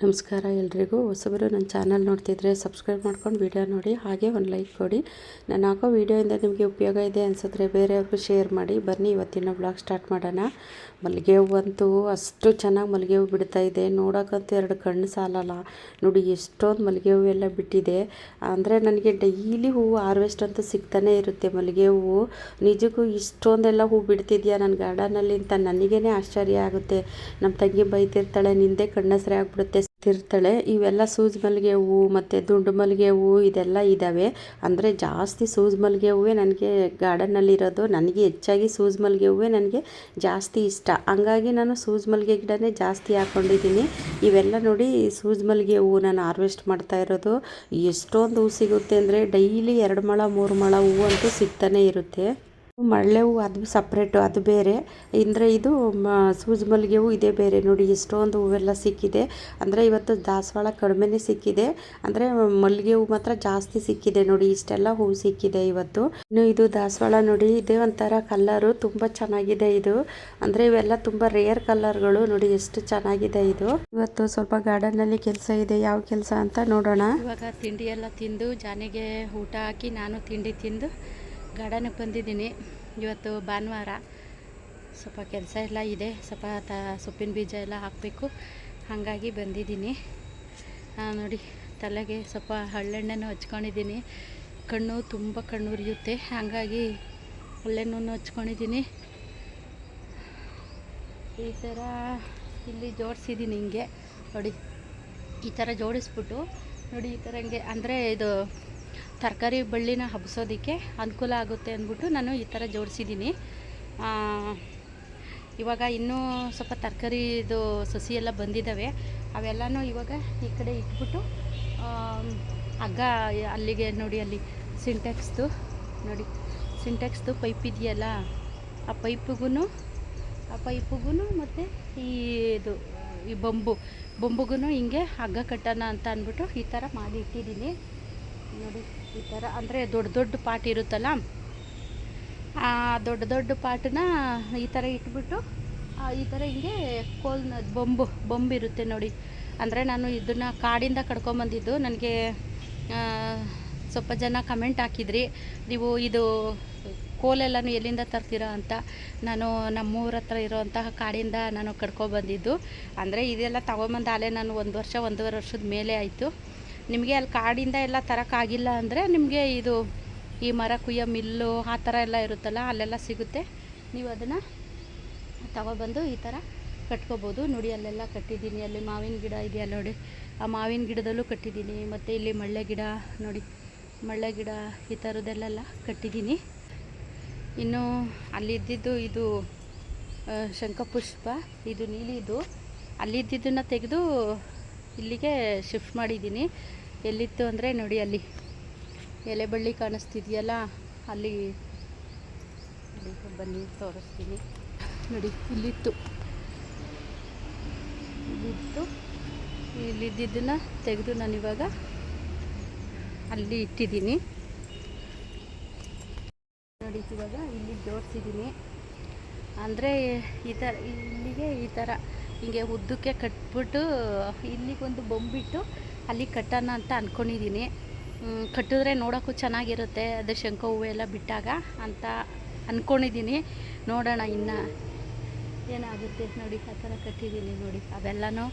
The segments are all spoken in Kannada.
ನಮಸ್ಕಾರ ಎಲ್ರಿಗೂ. ಹೊಸಬರು ನನ್ನ ಚಾನಲ್ ನೋಡ್ತಿದ್ರೆ ಸಬ್ಸ್ಕ್ರೈಬ್ ಮಾಡ್ಕೊಂಡು ವಿಡಿಯೋ ನೋಡಿ, ಹಾಗೆ ಒಂದು ಲೈಕ್ ಕೊಡಿ. ನಾನು ಹಾಕೋ ವಿಡಿಯೋಯಿಂದ ನಿಮಗೆ ಉಪಯೋಗ ಇದೆ ಅನಿಸಿದ್ರೆ ಬೇರೆಯವ್ರಿಗೂ ಶೇರ್ ಮಾಡಿ. ಬನ್ನಿ ಇವತ್ತಿನ ಬ್ಲಾಗ್ ಸ್ಟಾರ್ಟ್ ಮಾಡೋಣ. ಮಲ್ಲಿಗೆ ಹೂವಂತೂ ಅಷ್ಟು ಚೆನ್ನಾಗಿ ಮಲ್ಲಿಗೆ ಹೂವು ಬಿಡ್ತಾ ಇದೆ, ನೋಡೋಕ್ಕಂತೂ ಎರಡು ಕಣ್ಣು ಸಾಲಲ್ಲ. ನೋಡಿ ಎಷ್ಟೊಂದು ಮಲ್ಲಿಗೆ ಹೂವು ಎಲ್ಲ ಬಿಟ್ಟಿದೆ. ಅಂದರೆ ನನಗೆ ಡೈಲಿ ಹೂವು ಹಾರ್ವೆಸ್ಟ್ ಅಂತೂ ಸಿಗ್ತಾನೆ ಇರುತ್ತೆ. ಮಲ್ಲಿಗೆ ಹೂವು ನಿಜಕ್ಕೂ ಇಷ್ಟೊಂದೆಲ್ಲ ಹೂವು ಬಿಡ್ತಿದ್ಯಾ ನನ್ನ ಗಾರ್ಡನಲ್ಲಿ ಅಂತ ನನಗೇ ಆಶ್ಚರ್ಯ ಆಗುತ್ತೆ. ನಮ್ಮ ತಂಗಿ ಬೈತಿರ್ತಾಳೆ, ನಿಂದೆ ಕಣ್ಣಸರೆ ಆಗ್ಬಿಡುತ್ತೆ ತಿರ್ತಾಳೆ. ಇವೆಲ್ಲ ಸೂಜಿ ಮಲ್ಲಿಗೆ ಹೂವು ಮತ್ತು ದುಂಡು ಮಲ್ಲಿಗೆ ಹೂವು ಇದೆಲ್ಲ ಇದ್ದಾವೆ. ಅಂದರೆ ಜಾಸ್ತಿ ಸೂಜಿ ಮಲ್ಲಿಗೆ ಹೂವೇ ನನಗೆ ಗಾರ್ಡನ್ನಲ್ಲಿರೋದು. ನನಗೆ ಹೆಚ್ಚಾಗಿ ಸೂಜಿ ಮಲ್ಲಿಗೆ ಹೂವೇ ನನಗೆ ಜಾಸ್ತಿ ಇಷ್ಟ. ಹಂಗಾಗಿ ನಾನು ಸೂಜಿ ಮಲ್ಲಿಗೆ ಗಿಡನೇ ಜಾಸ್ತಿ ಹಾಕ್ಕೊಂಡಿದ್ದೀನಿ. ಇವೆಲ್ಲ ನೋಡಿ ಸೂಜಿ ಮಲ್ಲಿಗೆ ಹೂವು ನಾನು ಹಾರ್ವೆಸ್ಟ್ ಮಾಡ್ತಾ ಇರೋದು. ಎಷ್ಟೊಂದು ಹೂವು ಸಿಗುತ್ತೆ ಅಂದರೆ ಡೈಲಿ 2 ಮೊಳ 3 ಮೊಳ ಹೂವು ಅಂತೂ ಸಿಗ್ತಾನೆ ಇರುತ್ತೆ. ಮಳ್ಳೆ ಹೂವು ಅದು ಸಪ್ರೇಟು, ಅದು ಬೇರೆ. ಅಂದರೆ ಇದು ಸೂಜಿ ಮಲ್ಲಿಗೆ ಹೂವು ಇದೇ ಬೇರೆ. ನೋಡಿ ಎಷ್ಟೊಂದು ಹೂವೆಲ್ಲ ಸಿಕ್ಕಿದೆ. ಅಂದರೆ ಇವತ್ತು ದಾಸವಾಳ ಕಡಿಮೆನೇ ಸಿಕ್ಕಿದೆ, ಅಂದರೆ ಮಲ್ಲಿಗೆ ಹೂವು ಮಾತ್ರ ಜಾಸ್ತಿ ಸಿಕ್ಕಿದೆ. ನೋಡಿ ಇಷ್ಟೆಲ್ಲ ಹೂವು ಸಿಕ್ಕಿದೆ ಇವತ್ತು. ಇನ್ನು ಇದು ದಾಸವಾಳ ನೋಡಿ, ಇದೇ ಒಂಥರ ಕಲ್ಲರು, ತುಂಬ ಚೆನ್ನಾಗಿದೆ ಇದು. ಅಂದರೆ ಇವೆಲ್ಲ ತುಂಬ ರೇರ್ ಕಲರ್ಗಳು. ನೋಡಿ ಎಷ್ಟು ಚೆನ್ನಾಗಿದೆ ಇದು. ಇವತ್ತು ಸ್ವಲ್ಪ ಗಾರ್ಡನ್ನಲ್ಲಿ ಕೆಲಸ ಇದೆ. ಯಾವ ಕೆಲಸ ಅಂತ ನೋಡೋಣ. ಇವಾಗ ತಿಂಡಿ ಎಲ್ಲ ತಿಂದು ಜಾನಿಗೆ ಊಟ ಹಾಕಿ ನಾನು ತಿಂಡಿ ತಿಂದು ಗಾರ್ಡನಿಗೆ ಬಂದಿದ್ದೀನಿ. ಇವತ್ತು ಭಾನುವಾರ, ಸ್ವಲ್ಪ ಕೆಲಸ ಎಲ್ಲ ಇದೆ. ಸ್ವಲ್ಪ ಸೊಪ್ಪಿನ ಬೀಜ ಎಲ್ಲ ಹಾಕಬೇಕು, ಹಾಗಾಗಿ ಬಂದಿದ್ದೀನಿ. ನೋಡಿ ತಲೆಗೆ ಸ್ವಲ್ಪ ಹಳ್ಳೆಣ್ಣೆನೂ ಹಚ್ಕೊಂಡಿದ್ದೀನಿ. ಕಣ್ಣು ತುಂಬ ಕಣ್ಣು ಉರಿಯುತ್ತೆ, ಹಾಗಾಗಿ ಹಳ್ಳೆಣ್ಣೆನೂ ಹಚ್ಕೊಂಡಿದ್ದೀನಿ. ಈ ಥರ ಇಲ್ಲಿ ಜೋಡಿಸಿದ್ದೀನಿ. ಹಿಂಗೆ ನೋಡಿ, ಈ ಥರ ಜೋಡಿಸ್ಬಿಟ್ಟು ನೋಡಿ ಈ ಥರ ಹಿಂಗೆ, ಅಂದರೆ ಇದು ತರಕಾರಿ ಬಳ್ಳಿನ ಹಬ್ಸೋದಕ್ಕೆ ಅನುಕೂಲ ಆಗುತ್ತೆ ಅಂದ್ಬಿಟ್ಟು ನಾನು ಈ ಥರ ಜೋಡಿಸಿದ್ದೀನಿ. ಇವಾಗ ಇನ್ನೂ ಸ್ವಲ್ಪ ತರಕಾರಿದು ಸಸಿ ಎಲ್ಲ ಬಂದಿದ್ದಾವೆ. ಅವೆಲ್ಲನೂ ಇವಾಗ ಈ ಕಡೆ ಇಟ್ಬಿಟ್ಟು ಹಗ್ಗ ಅಲ್ಲಿಗೆ ನೋಡಿ, ಅಲ್ಲಿ ನೋಡಿ ಸಿಂಟೆಕ್ಸ್ದು ಪೈಪ್ ಇದೆಯಲ್ಲ, ಆ ಪೈಪಿಗೂ ಮತ್ತು ಈ ಬೊಂಬುಗೂ ಹಿಂಗೆ ಹಗ್ಗ ಕಟ್ಟೋಣ ಅಂತ ಅಂದ್ಬಿಟ್ಟು ಈ ಥರ ಮಾಡಿ ಇಟ್ಟಿದ್ದೀನಿ. ನೋಡಿ ಈ ಥರ, ಅಂದರೆ ದೊಡ್ಡ ದೊಡ್ಡ ಪಾಟ್ ಇರುತ್ತಲ್ಲ, ಆ ದೊಡ್ಡ ಪಾಟನ್ನ ಈ ಥರ ಇಟ್ಬಿಟ್ಟು ಈ ಥರ ಹಿಂಗೆ ಬೊಂಬಿರುತ್ತೆ ನೋಡಿ. ಅಂದರೆ ನಾನು ಇದನ್ನು ಕಾಡಿಂದ ಕಡ್ಕೊಂಬಂದಿದ್ದು. ನನಗೆ ಸ್ವಲ್ಪ ಜನ ಕಮೆಂಟ್ ಹಾಕಿದ್ರಿ, ನೀವು ಇದು ಕೋಲೆಲ್ಲನೂ ಎಲ್ಲಿಂದ ತರ್ತೀರಾ ಅಂತ. ನಾನು ನಮ್ಮೂರ ಹತ್ರ ಇರೋವಂತಹ ಕಾಡಿಂದ ನಾನು ಕಡ್ಕೊಬಂದಿದ್ದು. ಅಂದರೆ ಇದೆಲ್ಲ ತೊಗೊಂಬಂದು ಅಲ್ಲೇ ನಾನು 1 ವರ್ಷ 1.5 ವರ್ಷದ ಮೇಲೆ ಆಯಿತು. ನಿಮಗೆ ಅಲ್ಲಿ ಕಾಡಿಂದ ಎಲ್ಲ ತರೋಕ್ಕಾಗಿಲ್ಲ ಅಂದರೆ ನಿಮಗೆ ಇದು ಈ ಮರ ಕುಯ್ಯೋ ಮಿಲ್ಲು ಆ ಥರ ಎಲ್ಲ ಇರುತ್ತಲ್ಲ, ಅಲ್ಲೆಲ್ಲ ಸಿಗುತ್ತೆ. ನೀವು ಅದನ್ನು ತಗೊಬಂದು ಈ ಥರ ಕಟ್ಕೋಬೋದು. ನೋಡಿ ಅಲ್ಲೆಲ್ಲ ಕಟ್ಟಿದ್ದೀನಿ. ಅಲ್ಲಿ ಮಾವಿನ ಗಿಡ ಇದೆಯಲ್ಲ ನೋಡಿ, ಆ ಮಾವಿನ ಗಿಡದಲ್ಲೂ ಕಟ್ಟಿದ್ದೀನಿ. ಮತ್ತು ಇಲ್ಲಿ ಮಳ್ಳೆ ಗಿಡ ನೋಡಿ, ಮಳ್ಳೆ ಗಿಡ ಈ ಥರದ್ದೆಲ್ಲ ಕಟ್ಟಿದ್ದೀನಿ. ಇನ್ನು ಅಲ್ಲಿದ್ದಿದ್ದು ಇದು ಶಂಖಪುಷ್ಪ, ಇದು ನೀಲಿದು, ಅಲ್ಲಿದ್ದನ್ನು ತೆಗೆದು ಇಲ್ಲಿಗೆ ಶಿಫ್ಟ್ ಮಾಡಿದ್ದೀನಿ. ಎಲ್ಲಿತ್ತು ಅಂದರೆ ನೋಡಿ, ಅಲ್ಲಿ ಎಲೆ ಬಳ್ಳಿ ಕಾಣಿಸ್ತಿದೆಯಲ್ಲ, ಅಲ್ಲಿ ಬನ್ನಿ ತೋರಿಸ್ತೀನಿ. ನೋಡಿ ಇಲ್ಲಿತ್ತು, ಇಲ್ಲಿದ್ದನ್ನು ತೆಗೆದು ನಾನಿವಾಗ ಅಲ್ಲಿ ಇಟ್ಟಿದ್ದೀನಿ. ನೋಡಿ ಇವಾಗ ಇಲ್ಲಿ ಜೋಡಿಸಿದ್ದೀನಿ. ಅಂದರೆ ಈ ಥರ ಇಲ್ಲಿಗೆ ಈ ಥರ ಹಿಂಗೆ ಉದ್ದಕ್ಕೆ ಕಟ್ಬಿಟ್ಟು ಇಲ್ಲಿಗೊಂದು ಬೊಂಬಿಟ್ಟು ಅಲ್ಲಿ ಕಟ್ಟೋಣ ಅಂತ ಅಂದ್ಕೊಂಡಿದ್ದೀನಿ. ಕಟ್ಟಿದ್ರೆ ನೋಡೋಕ್ಕೂ ಚೆನ್ನಾಗಿರುತ್ತೆ, ಅದು ಶಂಖ ಹೂವು ಎಲ್ಲ ಬಿಟ್ಟಾಗ ಅಂತ ಅಂದ್ಕೊಂಡಿದ್ದೀನಿ. ನೋಡೋಣ ಇನ್ನು ಏನಾಗುತ್ತೆ. ನೋಡಿ ಆ ಥರ ಕಟ್ಟಿದ್ದೀನಿ. ನೋಡಿ ಅವೆಲ್ಲನೂ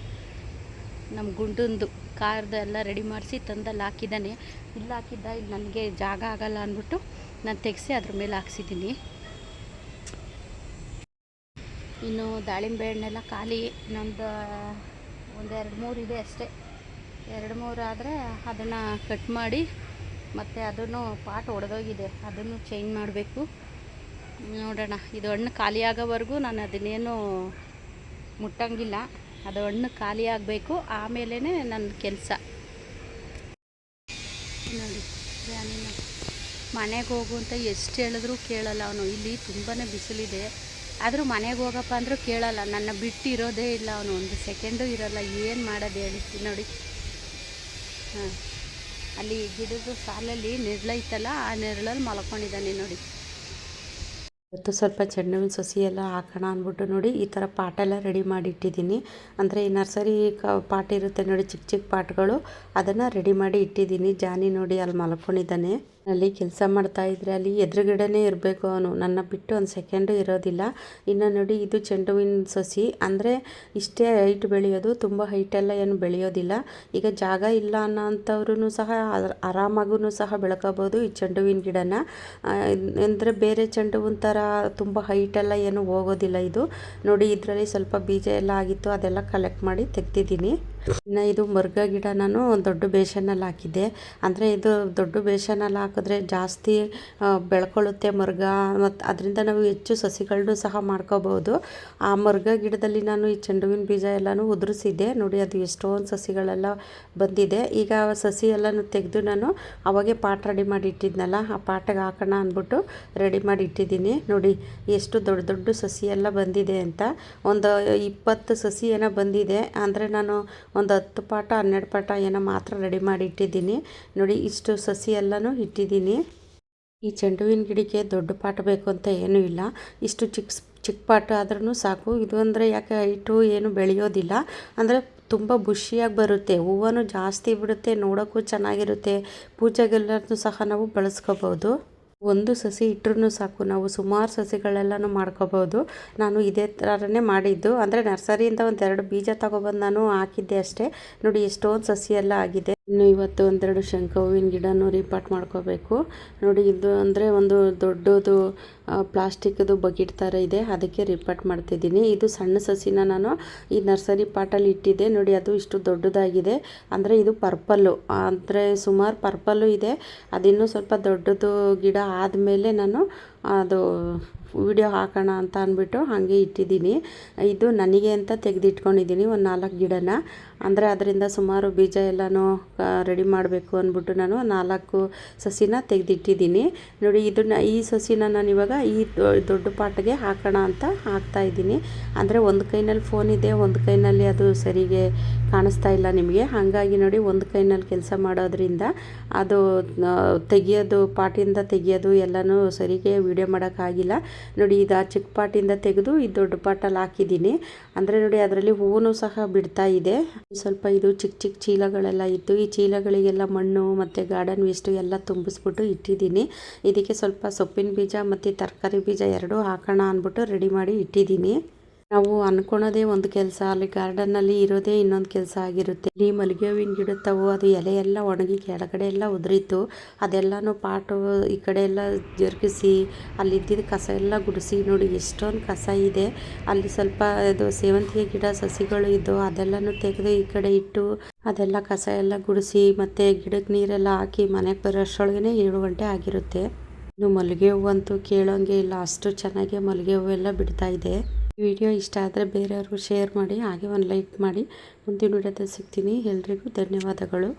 ನಮ್ಮ ಗುಂಡಂದು ಕಾರ್ದು ಎಲ್ಲ ರೆಡಿ ಮಾಡಿಸಿ ತಂದಲ್ಲಿ ಹಾಕಿದ್ದಾನೆ. ಇಲ್ಲಿ ಹಾಕಿದ್ದ, ಇಲ್ಲಿ ನನಗೆ ಜಾಗ ಆಗಲ್ಲ ಅಂದ್ಬಿಟ್ಟು ನಾನು ತೆಗೆಸಿ ಅದ್ರ ಮೇಲೆ ಹಾಕ್ಸಿದ್ದೀನಿ. ಇನ್ನು ದಾಳಿಂಬೆ ಹಣ್ಣೆಲ್ಲ ಖಾಲಿ, ಇನ್ನೊಂದು 2-3 ಇದೆ ಅಷ್ಟೇ. 2-3 ಆದರೆ ಅದನ್ನು ಕಟ್ ಮಾಡಿ, ಮತ್ತು ಅದನ್ನು ಪಾಟ್ ಒಡೆದೋಗಿದೆ, ಅದನ್ನು ಚೇಂಜ್ ಮಾಡಬೇಕು. ನೋಡೋಣ, ಇದು ಹಣ್ಣು ಖಾಲಿ ಆಗೋವರೆಗೂ ನಾನು ಅದನ್ನೇನು ಮುಟ್ಟಂಗಿಲ್ಲ. ಅದು ಹಣ್ಣು ಖಾಲಿ ಆಗಬೇಕು, ಆಮೇಲೆ ನನ್ನ ಕೆಲಸ. ನೋಡಿ ಮನೆಗೆ ಹೋಗು ಅಂತ ಎಷ್ಟು ಹೇಳಿದ್ರೂ ಕೇಳಲ್ಲ ಅವನು. ಇಲ್ಲಿ ತುಂಬಾ ಬಿಸಿಲಿದೆ, ಆದರೂ ಮನೆಗೆ ಹೋಗಪ್ಪ ಅಂದರೂ ಕೇಳಲ್ಲ. ನನ್ನ ಬಿಟ್ಟು ಇರೋದೇ ಇಲ್ಲ ಅವನು, 1 ಸೆಕೆಂಡು ಇರೋಲ್ಲ. ಏನು ಮಾಡೋದು ಹೇಳಿ. ನೋಡಿ ಅಲ್ಲಿ ಗಿಡದ ಸಾಲಲ್ಲಿ ನೆರಳೈತಲ್ಲ, ಆ ನೆರಳಲ್ಲಿ ಮಲ್ಕೊಂಡಿದ್ದಾನೆ ನೋಡಿ. ಇವತ್ತು ಸ್ವಲ್ಪ ಚೆಂಡು ಹೂವಿನ ಸಸಿ ಎಲ್ಲ ಹಾಕೋಣ ಅಂದ್ಬಿಟ್ಟು ನೋಡಿ ಈ ಥರ ಪಾಟೆಲ್ಲ ರೆಡಿ ಮಾಡಿ ಇಟ್ಟಿದ್ದೀನಿ. ಅಂದರೆ ಈ ನರ್ಸರಿ ಪಾಟ್ ಇರುತ್ತೆ ನೋಡಿ, ಚಿಕ್ಕ ಚಿಕ್ಕ ಪಾಟ್ಗಳು, ಅದನ್ನು ರೆಡಿ ಮಾಡಿ ಇಟ್ಟಿದ್ದೀನಿ. ಜಾನಿ ನೋಡಿ ಅಲ್ಲಿ ಮಲ್ಕೊಂಡಿದ್ದಾನೆ. ಅಲ್ಲಿ ಕೆಲಸ ಮಾಡ್ತಾ ಇದ್ರೆ ಅಲ್ಲಿ ಎದುರುಗಡೆನೇ ಇರಬೇಕು ಅವನು, ನನ್ನ ಬಿಟ್ಟು ಒಂದು ಸೆಕೆಂಡು ಇರೋದಿಲ್ಲ. ಇನ್ನು ನೋಡಿ ಇದು ಚೆಂಡು ಹೂವಿನ ಸಸಿ, ಅಂದರೆ ಇಷ್ಟೇ ಹೈಟ್ ಬೆಳೆಯೋದು, ತುಂಬ ಹೈಟೆಲ್ಲ ಏನು ಬೆಳೆಯೋದಿಲ್ಲ. ಈಗ ಜಾಗ ಇಲ್ಲ ಅನ್ನೋಂಥವ್ರೂ ಸಹ ಆರಾಮಾಗೂ ಸಹ ಬೆಳ್ಕೋಬೋದು ಈ ಚೆಂಡು ಹೂವಿನ ಗಿಡನ. ಅಂದರೆ ಬೇರೆ ಚೆಂಡು ಹೂವಿನ ಥರ ತುಂಬ ಹೈಟೆಲ್ಲ ಏನು ಹೋಗೋದಿಲ್ಲ ಇದು. ನೋಡಿ ಇದರಲ್ಲಿ ಸ್ವಲ್ಪ ಬೀಜ ಎಲ್ಲ ಆಗಿತ್ತು, ಅದೆಲ್ಲ ಕಲೆಕ್ಟ್ ಮಾಡಿ ತೆಗ್ದಿದ್ದೀನಿ. ಇನ್ನು ಇದು ಮರ್ಗ ಗಿಡ ನಾನು ದೊಡ್ಡ ಬೇಷನಲ್ಲಿ ಹಾಕಿದ್ದೆ. ಅಂದರೆ ಇದು ದೊಡ್ಡ ಬೇಷನಲ್ಲಿ ಹಾಕಿದ್ರೆ ಜಾಸ್ತಿ ಬೆಳ್ಕೊಳ್ಳುತ್ತೆ ಮರ್ಗ, ಮತ್ತು ಅದರಿಂದ ನಾವು ಹೆಚ್ಚು ಸಸಿಗಳನ್ನೂ ಸಹ ಮಾಡ್ಕೋಬೋದು. ಆ ಮರ್ಗ ಗಿಡದಲ್ಲಿ ನಾನು ಈ ಚೆಂಡು ಹೂವಿನ ಬೀಜ ಎಲ್ಲನೂ ಉದುರಿಸಿದ್ದೆ ನೋಡಿ, ಅದು ಎಷ್ಟೊಂದು ಸಸಿಗಳೆಲ್ಲ ಬಂದಿದೆ. ಈಗ ಸಸಿ ಎಲ್ಲನೂ ತೆಗೆದು ನಾನು ಅವಾಗೆ ಪಾಟ್ ರೆಡಿ ಮಾಡಿ ಇಟ್ಟಿದ್ನಲ್ಲ, ಆ ಪಾಟಿಗೆ ಹಾಕೋಣ ಅಂದ್ಬಿಟ್ಟು ರೆಡಿ ಮಾಡಿ ಇಟ್ಟಿದ್ದೀನಿ. ನೋಡಿ ಎಷ್ಟು ದೊಡ್ಡ ದೊಡ್ಡ ಸಸಿ ಎಲ್ಲ ಬಂದಿದೆ ಅಂತ. ಒಂದು 20 ಸಸಿ ಏನೋ ಬಂದಿದೆ. ಅಂದರೆ ನಾನು ಒಂದು 10 ಪಾಟ 12 ಪಾಟ ಏನೋ ಮಾತ್ರ ರೆಡಿ ಮಾಡಿ ಇಟ್ಟಿದ್ದೀನಿ. ನೋಡಿ ಇಷ್ಟು ಸಸಿ ಎಲ್ಲನೂ ಇಟ್ಟಿದ್ದೀನಿ. ಈ ಚೆಂಡು ಹೂವಿನ ಗಿಡಕ್ಕೆ ದೊಡ್ಡ ಪಾಟ್ ಬೇಕು ಅಂತ ಏನೂ ಇಲ್ಲ, ಇಷ್ಟು ಚಿಕ್ಕ ಪಾಟ್ ಆದ್ರೂ ಸಾಕು. ಇದು ಅಂದರೆ ಯಾಕೆ ಹೈಟು ಏನು ಬೆಳೆಯೋದಿಲ್ಲ, ಅಂದರೆ ತುಂಬ ಬುಷಿಯಾಗಿ ಬರುತ್ತೆ, ಹೂವೂ ಜಾಸ್ತಿ ಬಿಡುತ್ತೆ, ನೋಡೋಕ್ಕೂ ಚೆನ್ನಾಗಿರುತ್ತೆ, ಪೂಜೆಗೆಲ್ಲರೂ ಸಹ ನಾವು ಬಳಸ್ಕೋಬೋದು. ಒಂದು ಸಸಿ ಇಟ್ಟರೂ ಸಾಕು, ನಾವು ಸುಮಾರು ಸಸಿಗಳೆಲ್ಲನೂ ಮಾಡ್ಕೋಬೋದು. ನಾನು ಇದೇ ಥರನೇ ಮಾಡಿದ್ದು, ಅಂದರೆ ನರ್ಸರಿಯಿಂದ ಒಂದೆರಡು ಬೀಜ ತೊಗೊಬಂದು ನಾನು ಹಾಕಿದ್ದೆ ಅಷ್ಟೇ. ನೋಡಿ ಎಷ್ಟೊಂದು ಸಸಿ ಎಲ್ಲ ಆಗಿದೆ. ಇನ್ನು ಇವತ್ತು ಒಂದೆರಡು ಶಂಖ ಹೂವಿನ ಗಿಡನೂ ರೀಪಾಟ್ ಮಾಡ್ಕೋಬೇಕು. ನೋಡಿ ಇದು ಅಂದರೆ ಒಂದು ದೊಡ್ಡದು ಪ್ಲಾಸ್ಟಿಕ್ದು ಬಕೆಟ್ ಥರ ಇದೆ, ಅದಕ್ಕೆ ರೀಪಾಟ್ ಮಾಡ್ತಿದ್ದೀನಿ. ಇದು ಸಣ್ಣ ಸಸಿನ ನಾನು ಈ ನರ್ಸರಿ ಪಾಟಲ್ಲಿ ಇಟ್ಟಿದ್ದೆ ನೋಡಿ, ಅದು ಇಷ್ಟು ದೊಡ್ಡದಾಗಿದೆ. ಅಂದರೆ ಇದು ಪರ್ಪಲ್ಲು, ಅಂದರೆ ಸುಮಾರು ಪರ್ಪಲ್ಲು ಇದೆ. ಅದಿನ್ನೂ ಸ್ವಲ್ಪ ದೊಡ್ಡದು ಗಿಡ ಆದಮೇಲೆ ನಾನು ಅದು ವಿಡಿಯೋ ಹಾಕೋಣ ಅಂತ ಅಂದ್ಬಿಟ್ಟು ಹಾಗೆ ಇಟ್ಟಿದ್ದೀನಿ. ಇದು ನನಗೆ ಅಂತ ತೆಗೆದಿಟ್ಕೊಂಡಿದ್ದೀನಿ ಒಂದು 4 ಗಿಡನ. ಅಂದರೆ ಅದರಿಂದ ಸುಮಾರು ಬೀಜ ಎಲ್ಲನೂ ರೆಡಿ ಮಾಡಬೇಕು ಅಂದ್ಬಿಟ್ಟು ನಾನು 4 ಸಸಿನ ತೆಗೆದಿಟ್ಟಿದ್ದೀನಿ. ನೋಡಿ ಇದನ್ನು, ಈ ಸಸಿನ ನಾನು ಇವಾಗ ಈ ದೊಡ್ಡ ಪಾಟ್ಗೆ ಹಾಕೋಣ ಅಂತ ಹಾಕ್ತಾಯಿದ್ದೀನಿ. ಅಂದರೆ ಒಂದು ಕೈನಲ್ಲಿ ಫೋನ್ ಇದೆ, ಒಂದು ಕೈನಲ್ಲಿ ಅದು ಸರಿಗೆ ಕಾಣಿಸ್ತಾ ಇಲ್ಲ ನಿಮಗೆ, ಹಾಗಾಗಿ ನೋಡಿ ಒಂದು ಕೈನಲ್ಲಿ ಕೆಲಸ ಮಾಡೋದ್ರಿಂದ ಅದು ತೆಗಿಯೋದು, ಪಾಟಿಂದ ತೆಗಿಯೋದು ಎಲ್ಲನೂ ಸರಿಗೆ ವಿಡಿಯೋ ಮಾಡೋಕ್ಕಾಗಿಲ್ಲ. ನೋಡಿ ಇದು ಆ ಚಿಕ್ಕ ಪಾಟಿಂದ ತೆಗೆದು ಈ ದೊಡ್ಡ ಪಾಟಲ್ಲಿ ಹಾಕಿದ್ದೀನಿ. ಅಂದರೆ ನೋಡಿ ಅದರಲ್ಲಿ ಹೂವು ಸಹ ಬಿಡ್ತಾ ಇದೆ. ಸ್ವಲ್ಪ ಇದು ಚಿಕ್ಕ ಚಿಕ್ಕ ಚೀಲಗಳೆಲ್ಲ ಇತ್ತು, ಈ ಚೀಲಗಳಿಗೆಲ್ಲ ಮಣ್ಣು ಮತ್ತು ಗಾರ್ಡನ್ ವೇಸ್ಟು ಎಲ್ಲ ತುಂಬಿಸ್ಬಿಟ್ಟು ಇಟ್ಟಿದ್ದೀನಿ. ಇದಕ್ಕೆ ಸ್ವಲ್ಪ ಸೊಪ್ಪಿನ ಬೀಜ ಮತ್ತು ತರಕಾರಿ ಬೀಜ ಎರಡೂ ಹಾಕೋಣ ಅಂದ್ಬಿಟ್ಟು ರೆಡಿ ಮಾಡಿ ಇಟ್ಟಿದ್ದೀನಿ. ನಾವು ಅಂದ್ಕೊಳೋದೇ ಒಂದು ಕೆಲಸ, ಅಲ್ಲಿ ಗಾರ್ಡನ್ನಲ್ಲಿ ಇರೋದೇ ಇನ್ನೊಂದು ಕೆಲಸ ಆಗಿರುತ್ತೆ. ಇಲ್ಲಿ ಮಲ್ಲಿಗೆ ಹೂವಿನ ಗಿಡತ್ತವು ಅದು ಎಲೆ ಎಲ್ಲ ಒಣಗಿ ಕೆಳಗಡೆ ಎಲ್ಲ ಉದುರಿತ್ತು, ಅದೆಲ್ಲನೂ ಪಾಟು ಈ ಕಡೆ ಎಲ್ಲ ಜರುಗಿಸಿ ಅಲ್ಲಿದ್ದಿದ್ದು ಕಸ ಎಲ್ಲ ಗುಡಿಸಿ ನೋಡಿ ಎಷ್ಟೊಂದು ಕಸ ಇದೆ. ಅಲ್ಲಿ ಸ್ವಲ್ಪ ಇದು ಸೇವಂತಿಗೆ ಗಿಡ ಸಸಿಗಳು ಇದ್ದು ಅದೆಲ್ಲನೂ ತೆಗೆದು ಈ ಕಡೆ ಇಟ್ಟು ಅದೆಲ್ಲ ಕಸ ಎಲ್ಲ ಗುಡಿಸಿ ಮತ್ತು ಗಿಡಕ್ಕೆ ನೀರೆಲ್ಲ ಹಾಕಿ ಮನೆಗೆ ಬರೋಷ್ಟರೊಳಗೇ 7 ಗಂಟೆ ಆಗಿರುತ್ತೆ. ಇನ್ನು ಮಲ್ಲಿಗೆ ಹೂವಂತೂ ಕೇಳೋಂಗೆ ಇಲ್ಲ, ಅಷ್ಟು ಚೆನ್ನಾಗಿ ಮಲ್ಲಿಗೆ ಹೂವೆಲ್ಲ ಬಿಡ್ತಾ ಇದೆ. ವಿಡಿಯೋ ಇಷ್ಟ ಆದರೆ ಬೇರೆಯವ್ರಿಗೂ ಶೇರ್ ಮಾಡಿ, ಹಾಗೆ ಒಂದು ಲೈಕ್ ಮಾಡಿ. ಮುಂದಿನ ವಿಡಿಯೋದಲ್ಲಿ ಸಿಗ್ತೀನಿ. ಎಲ್ರಿಗೂ ಧನ್ಯವಾದಗಳು.